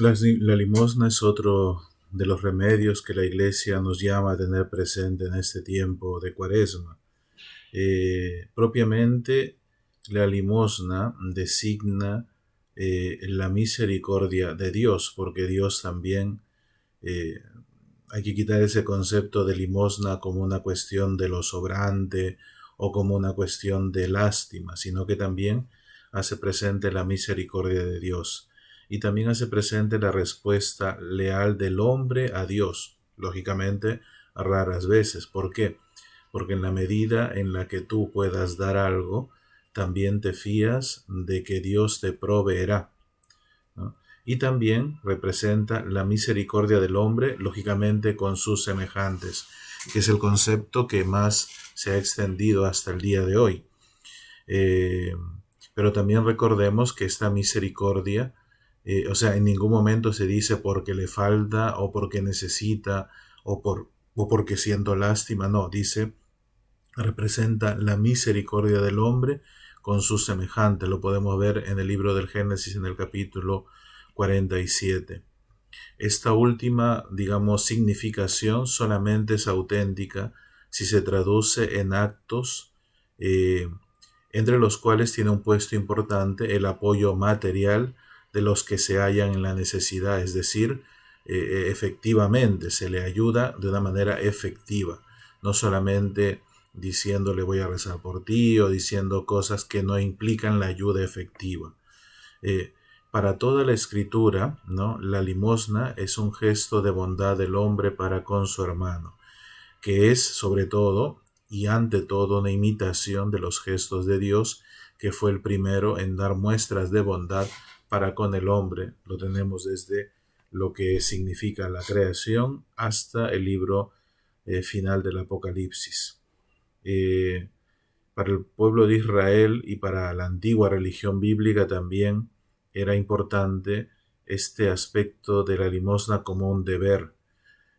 La limosna es otro de los remedios que la Iglesia nos llama a tener presente en este tiempo de Cuaresma. Propiamente, la limosna designa la misericordia de Dios, porque Dios también, eh, hay que quitar ese concepto de limosna como una cuestión de lo sobrante o como una cuestión de lástima, sino que también hace presente la misericordia de Dios y también hace presente la respuesta leal del hombre a Dios, lógicamente raras veces. ¿Por qué? Porque en la medida en la que tú puedas dar algo, también te fías de que Dios te proveerá, ¿no? Y también representa la misericordia del hombre, lógicamente con sus semejantes, que es el concepto que más se ha extendido hasta el día de hoy. Eh, pero también recordemos que esta misericordia, en ningún momento se dice porque le falta o porque necesita o porque siento lástima, no, dice representa la misericordia del hombre con sus semejantes. Lo podemos ver en el libro del Génesis en el capítulo 47. Esta última, digamos, significación solamente es auténtica si se traduce en actos, eh, entre los cuales tiene un puesto importante el apoyo material de los que se hallan en la necesidad, es decir, efectivamente se le ayuda de una manera efectiva, no solamente diciéndole voy a rezar por ti o diciendo cosas que no implican la ayuda efectiva. Eh, para toda la escritura, ¿no? La limosna es un gesto de bondad del hombre para con su hermano, que es sobre todo y ante todo una imitación de los gestos de Dios, que fue el primero en dar muestras de bondad para con el hombre. Lo tenemos desde lo que significa la creación hasta el libro final del Apocalipsis. Eh, para el pueblo de Israel y para la antigua religión bíblica también era importante este aspecto de la limosna como un deber.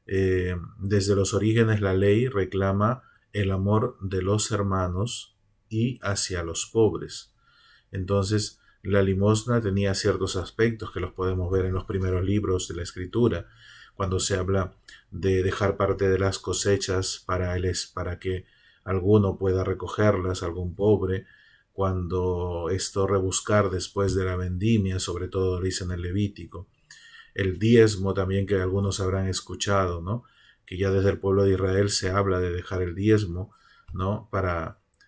Desde los orígenes la ley reclama el amor de los hermanos y hacia los pobres. Entonces, la limosna tenía ciertos aspectos que los podemos ver en los primeros libros de la Escritura, cuando se habla de dejar parte de las cosechas para que alguno pueda recogerlas, algún pobre, cuando esto rebuscar después de la vendimia, sobre todo lo dice en el Levítico. El diezmo también, que algunos habrán escuchado, ¿no? Que ya desde el pueblo de Israel se habla de dejar el diezmo, ¿no?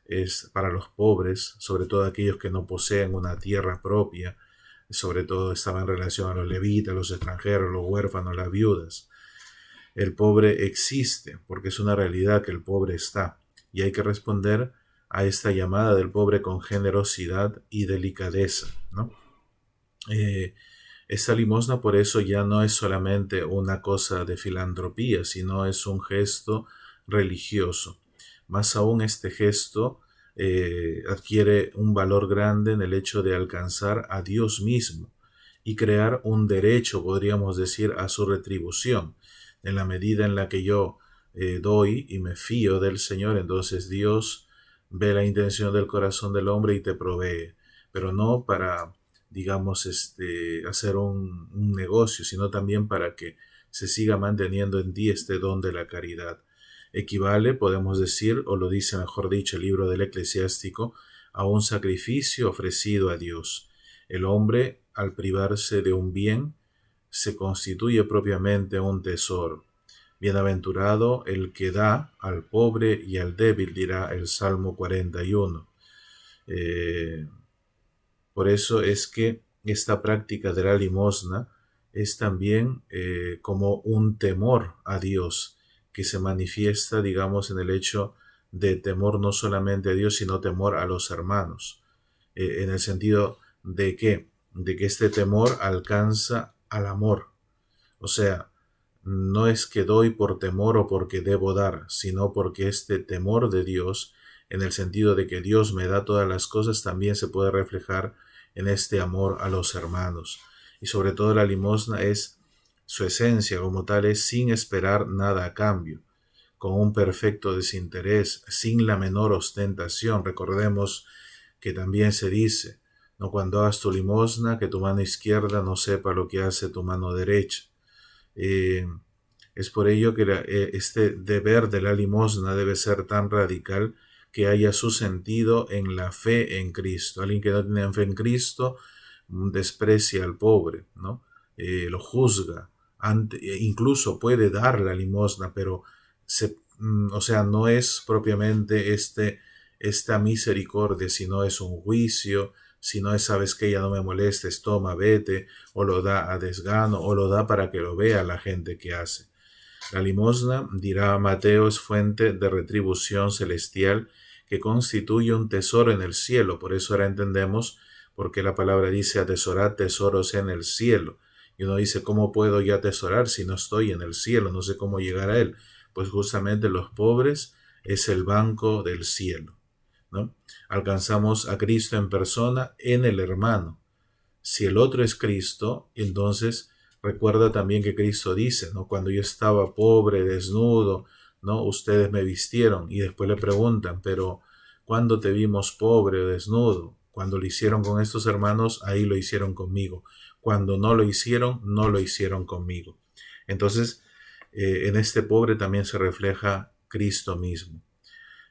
Es para los pobres, sobre todo aquellos que no poseen una tierra propia, sobre todo estaba en relación a los levitas, los extranjeros, los huérfanos, las viudas. El pobre existe porque es una realidad que el pobre está y hay que responder a esta llamada del pobre con generosidad y delicadeza, ¿no? Esta limosna por eso ya no es solamente una cosa de filantropía, sino es un gesto religioso. Más aún este gesto adquiere un valor grande en el hecho de alcanzar a Dios mismo y crear un derecho, podríamos decir, a su retribución. En la medida en la que yo doy y me fío del Señor, entonces Dios ve la intención del corazón del hombre y te provee, pero no para, digamos, hacer un negocio, sino también para que se siga manteniendo en ti este don de la caridad. Equivale, podemos decir, o lo dice mejor dicho el libro del Eclesiástico, a un sacrificio ofrecido a Dios. El hombre, al privarse de un bien, se constituye propiamente un tesoro. Bienaventurado el que da al pobre y al débil, dirá el Salmo 41. Por eso es que esta práctica de la limosna es también como un temor a Dios, que se manifiesta, digamos, en el hecho de temor no solamente a Dios, sino temor a los hermanos, en el sentido de que este temor alcanza al amor. O sea, no es que doy por temor o porque debo dar, sino porque este temor de Dios, en el sentido de que Dios me da todas las cosas, también se puede reflejar en este amor a los hermanos. Y sobre todo la limosna es su esencia como tal, es sin esperar nada a cambio, con un perfecto desinterés, sin la menor ostentación. Recordemos que también se dice, No, cuando hagas tu limosna, que tu mano izquierda no sepa lo que hace tu mano derecha. Eh, es por ello que este deber de la limosna debe ser tan radical que haya su sentido en la fe en Cristo. Alguien que no tiene fe en Cristo desprecia al pobre, ¿no? Lo juzga, incluso puede dar la limosna, pero o sea, no es propiamente esta misericordia, sino es un juicio, si no es, sabes que ya no me molestes, toma, vete, o lo da a desgano, o lo da para que lo vea la gente que hace. La limosna, dirá Mateo, es fuente de retribución celestial que constituye un tesoro en el cielo. Por eso ahora entendemos por qué la palabra dice atesorad tesoros en el cielo. Y uno dice, ¿cómo puedo yo atesorar si no estoy en el cielo? No sé cómo llegar a él. Pues justamente los pobres es el banco del cielo, ¿no? Alcanzamos a Cristo en persona en el hermano. Si el otro es Cristo, entonces recuerda también que Cristo dice, ¿no? Cuando yo estaba pobre, desnudo, ¿no? Ustedes me vistieron, y después le preguntan, pero ¿cuándo te vimos pobre o desnudo? Cuando lo hicieron con estos hermanos, ahí lo hicieron conmigo. Cuando no lo hicieron, no lo hicieron conmigo. Entonces, en este pobre también se refleja Cristo mismo.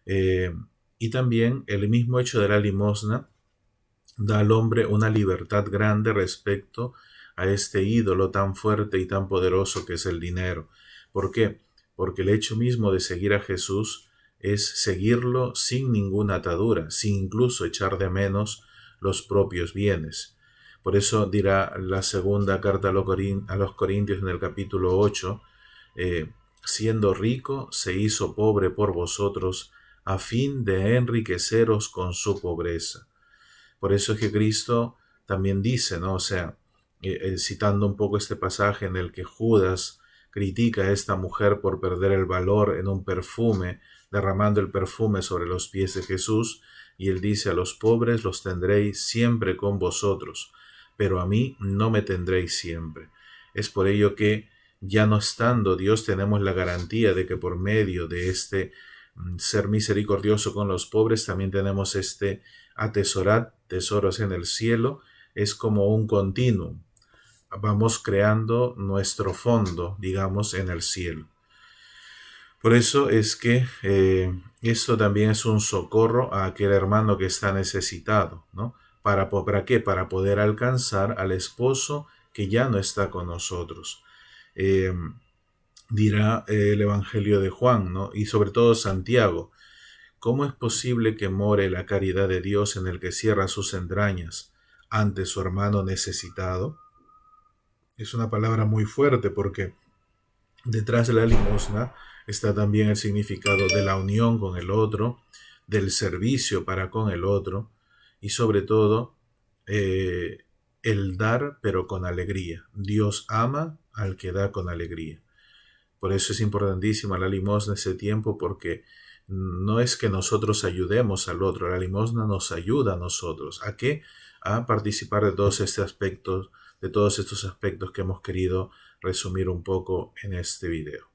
Y también el mismo hecho de la limosna da al hombre una libertad grande respecto a este ídolo tan fuerte y tan poderoso que es el dinero. ¿Por qué? Porque el hecho mismo de seguir a Jesús es seguirlo sin ninguna atadura, sin incluso echar de menos los propios bienes. Por eso dirá la segunda carta a los Corintios en el capítulo 8, siendo rico, se hizo pobre por vosotros, a fin de enriqueceros con su pobreza. Por eso es que Cristo también dice, ¿no? O sea, citando un poco este pasaje en el que Judas critica a esta mujer por perder el valor en un perfume, derramando el perfume sobre los pies de Jesús, y él dice, a los pobres los tendréis siempre con vosotros, pero a mí no me tendréis siempre. Es por ello que, ya no estando Dios, tenemos la garantía de que por medio de este ser misericordioso con los pobres, también tenemos este atesorar tesoros en el cielo. Es como un continuum. Vamos creando nuestro fondo, digamos, en el cielo. Por eso es que esto también es un socorro a aquel hermano que está necesitado, ¿no? ¿Para qué? Para poder alcanzar al esposo que ya no está con nosotros. Dirá el Evangelio de Juan, ¿no? Y sobre todo Santiago. ¿Cómo es posible que more la caridad de Dios en el que cierra sus entrañas ante su hermano necesitado? Es una palabra muy fuerte porque detrás de la limosna está también el significado de la unión con el otro, del servicio para con el otro y sobre todo el dar pero con alegría. Dios ama al que da con alegría. Por eso es importantísima la limosna ese tiempo, porque no es que nosotros ayudemos al otro, la limosna nos ayuda a nosotros. ¿A qué? A participar de todos estos aspectos que hemos querido resumir un poco en este video.